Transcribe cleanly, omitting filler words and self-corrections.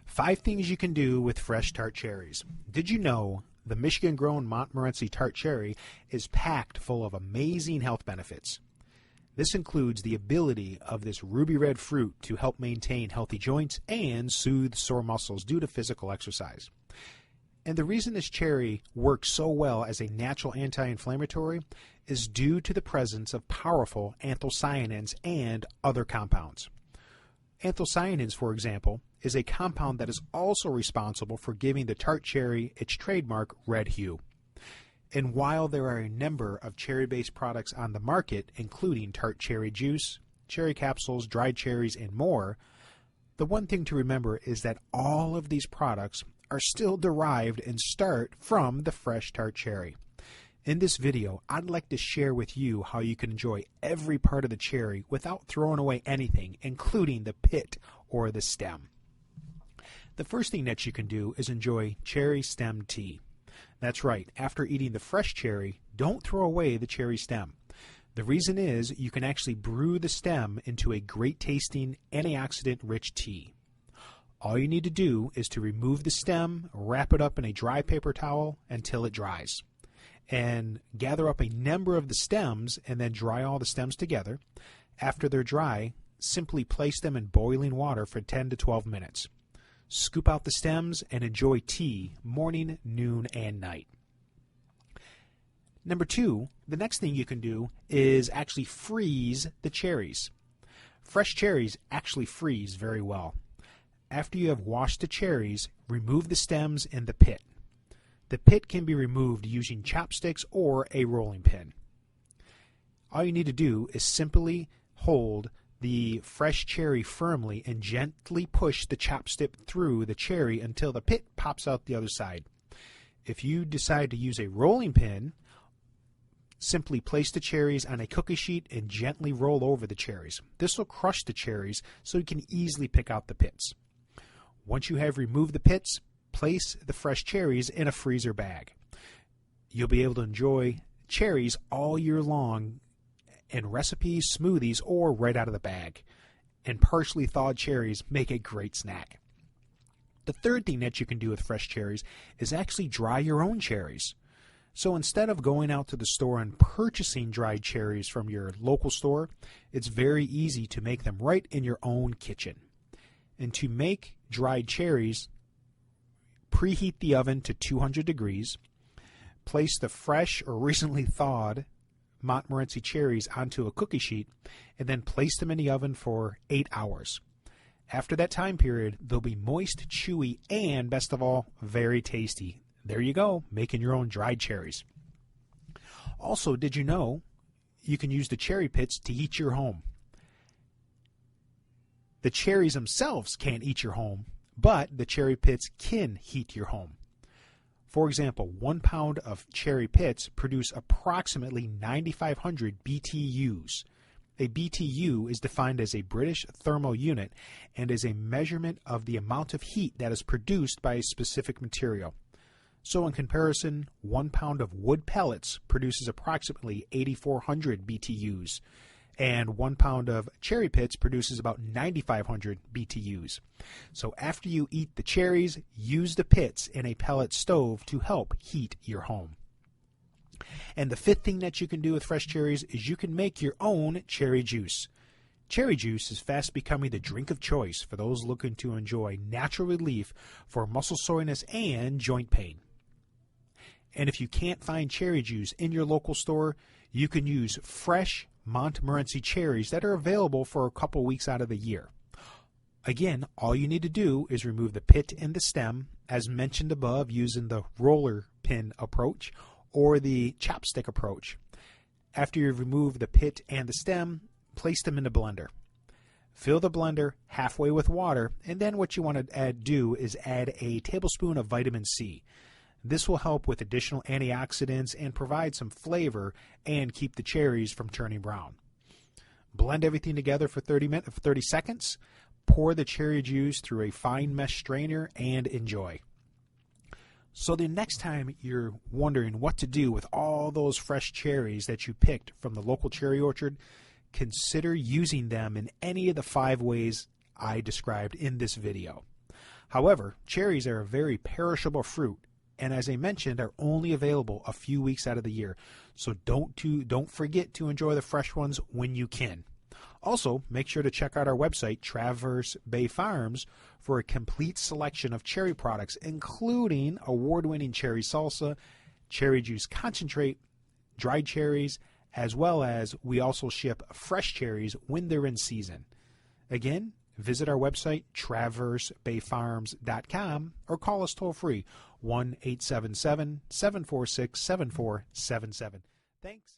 5 things you can do with fresh tart cherries. Did you know the Michigan-grown Montmorency tart cherry is packed full of amazing health benefits? This includes the ability of this ruby red fruit to help maintain healthy joints and soothe sore muscles due to physical exercise. And the reason this cherry works so well as a natural anti-inflammatory is due to the presence of powerful anthocyanins and other compounds. Anthocyanins, for example, is a compound that is also responsible for giving the tart cherry its trademark red hue. And while there are a number of cherry-based products on the market, including tart cherry juice, cherry capsules, dried cherries, and more, the one thing to remember is that all of these products are still derived and start from the fresh tart cherry. In this video, I'd like to share with you how you can enjoy every part of the cherry without throwing away anything, including the pit or the stem. The first thing that you can do is enjoy cherry stem tea. That's right, after eating the fresh cherry, don't throw away the cherry stem. The reason is you can actually brew the stem into a great tasting antioxidant-rich tea. All you need to do is to remove the stem, wrap it up in a dry paper towel until it dries, and gather up a number of the stems and then dry all the stems together. After they're dry, simply place them in boiling water for 10 to 12 minutes. Scoop out the stems and enjoy tea morning, noon, and night. Number 2, the next thing you can do is actually freeze the cherries. Fresh cherries actually freeze very well. After you have washed the cherries, remove the stems and the pit. The pit can be removed using chopsticks or a rolling pin. All you need to do is simply hold the fresh cherry firmly and gently push the chopstick through the cherry until the pit pops out the other side. If you decide to use a rolling pin, simply place the cherries on a cookie sheet and gently roll over the cherries. This will crush the cherries so you can easily pick out the pits. Once you have removed the pits, place the fresh cherries in a freezer bag. You'll be able to enjoy cherries all year long in recipes, smoothies, or right out of the bag. And partially thawed cherries make a great snack. The third thing that you can do with fresh cherries is actually dry your own cherries. So instead of going out to the store and purchasing dried cherries from your local store, it's very easy to make them right in your own kitchen. And to make dried cherries, preheat the oven to 200 degrees, place the fresh or recently thawed Montmorency cherries onto a cookie sheet, and then place them in the oven for 8 hours. After that time period, they'll be moist, chewy, and best of all, very tasty. There you go, making your own dried cherries. Also, did you know you can use the cherry pits to heat your home? The cherries themselves can't heat your home, but the cherry pits can heat your home. For example, 1 pound of cherry pits produce approximately 9,500 BTUs. A BTU is defined as a British thermal unit and is a measurement of the amount of heat that is produced by a specific material. So in comparison, 1 pound of wood pellets produces approximately 8,400 BTUs, and 1 pound of cherry pits produces about 9,500 BTUs. So after you eat the cherries, use the pits in a pellet stove to help heat your home. And the fifth thing that you can do with fresh cherries is you can make your own cherry juice. Cherry juice is fast becoming the drink of choice for those looking to enjoy natural relief for muscle soreness and joint pain. And if you can't find cherry juice in your local store, you can use fresh Montmorency cherries that are available for a couple weeks out of the year. Again, all you need to do is remove the pit and the stem, as mentioned above, using the roller pin approach or the chopstick approach. After you've removed the pit and the stem, place them in the blender. Fill the blender halfway with water, and then what you want to do is add a tablespoon of vitamin C. This will help with additional antioxidants and provide some flavor and keep the cherries from turning brown. Blend everything together for 30 seconds. Pour the cherry juice through a fine mesh strainer and enjoy. So the next time you're wondering what to do with all those fresh cherries that you picked from the local cherry orchard, consider using them in any of the 5 ways I described in this video. However, cherries are a very perishable fruit, and as I mentioned, are only available a few weeks out of the year. So don't forget to enjoy the fresh ones when you can. Also, make sure to check out our website, Traverse Bay Farms, for a complete selection of cherry products, including award-winning cherry salsa, cherry juice concentrate, dried cherries, as well as we also ship fresh cherries when they're in season. Again, visit our website, traversebayfarms.com, or call us toll-free, 1-877-746-7477. Thanks.